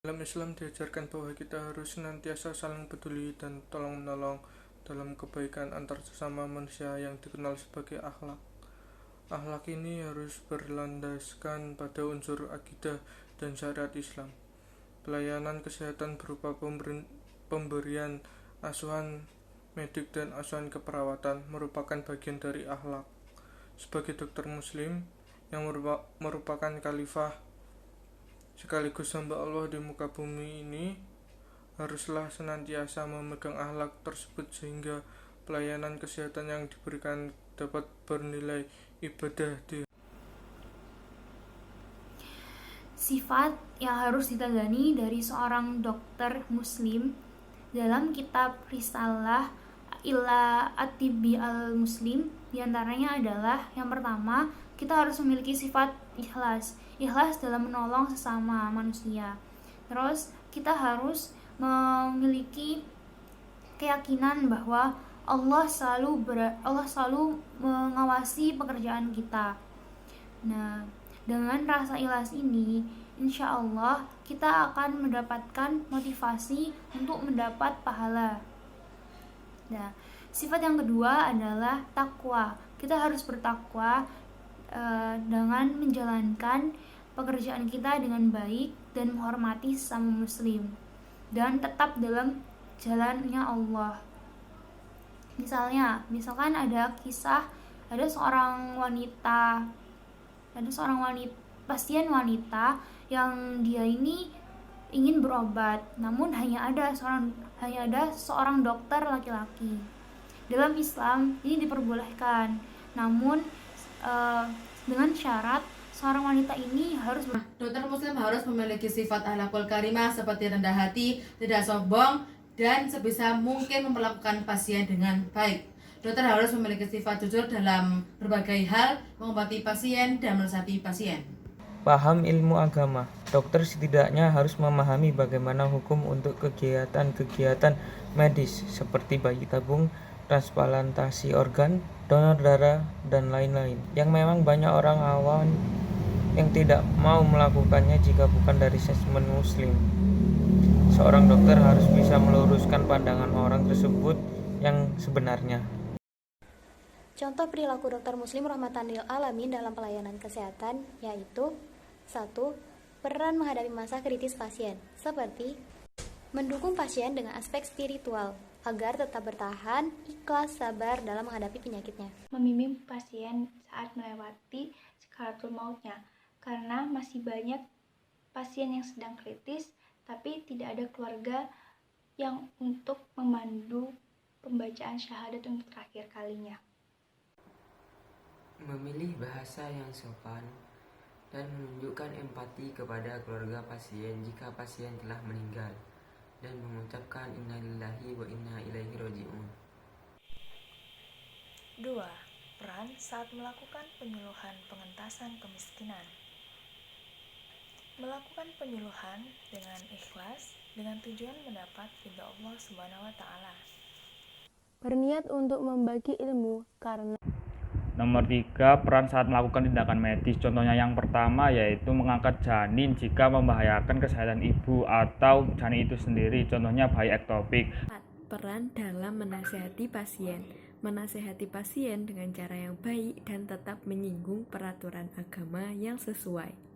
Dalam Islam diajarkan bahwa kita harus senantiasa saling peduli dan tolong-menolong dalam kebaikan antar sesama manusia yang dikenal sebagai akhlak. Akhlak ini harus berlandaskan pada unsur akidah dan syariat Islam. Pelayanan kesehatan berupa pemberian asuhan medik dan asuhan keperawatan merupakan bagian dari akhlak. Sebagai dokter muslim yang merupakan khalifah sekaligus hamba Allah di muka bumi ini, haruslah senantiasa memegang akhlak tersebut sehingga pelayanan kesehatan yang diberikan dapat bernilai ibadah di. Sifat yang harus diteladani dari seorang dokter muslim dalam kitab Risalah ila At-Tibbi al-Muslim diantaranya adalah yang pertama, kita harus memiliki sifat ikhlas dalam menolong sesama manusia. Terus kita harus memiliki keyakinan bahwa Allah selalu mengawasi pekerjaan kita. Nah, dengan rasa ikhlas ini, insya Allah kita akan mendapatkan motivasi untuk mendapat pahala. Nah, sifat yang kedua adalah takwa. Kita harus bertakwa dengan menjalankan pekerjaan kita dengan baik dan menghormati sesama muslim dan tetap dalam jalannya Allah. Misalkan ada kisah pasien wanita yang dia ini ingin berobat, namun hanya ada seorang dokter laki-laki. Dalam Islam ini diperbolehkan, namun dengan syarat seorang wanita ini harus dokter muslim harus memiliki sifat akhlakul karimah seperti rendah hati, tidak sombong, dan sebisa mungkin memperlakukan pasien dengan baik. Dokter harus memiliki sifat jujur dalam berbagai hal, mengobati pasien dan meresapi pasien. Paham ilmu agama. Dokter setidaknya harus memahami bagaimana hukum untuk kegiatan-kegiatan medis seperti bayi tabung, transplantasi organ, donor darah, dan lain-lain. Yang memang banyak orang awam yang tidak mau melakukannya jika bukan dari segmen muslim. Seorang dokter harus bisa meluruskan pandangan orang tersebut yang sebenarnya. Contoh perilaku dokter muslim rahmatan lil alamin dalam pelayanan kesehatan yaitu 1. Peran menghadapi masa kritis pasien, seperti mendukung pasien dengan aspek spiritual agar tetap bertahan, ikhlas, sabar dalam menghadapi penyakitnya. Membimbing pasien saat melewati sakaratul mautnya, karena masih banyak pasien yang sedang kritis tapi tidak ada keluarga yang untuk memandu pembacaan syahadat untuk terakhir kalinya. Memilih bahasa yang sopan dan menunjukkan empati kepada keluarga pasien jika pasien telah meninggal, dan mengucapkan innalillahi wa inna ilaihi raji'un. 2. Peran saat melakukan penyuluhan pengentasan kemiskinan. Melakukan penyuluhan dengan ikhlas dengan tujuan mendapat ridha Allah Subhanahu wa taala. Berniat untuk membagi ilmu karena. Nomor 3, peran saat melakukan tindakan medis. Contohnya yang pertama yaitu mengangkat janin jika membahayakan kesehatan ibu atau janin itu sendiri. Contohnya bayi ektopik. Peran dalam menasihati pasien. Menasihati pasien dengan cara yang baik dan tetap menyinggung peraturan agama yang sesuai.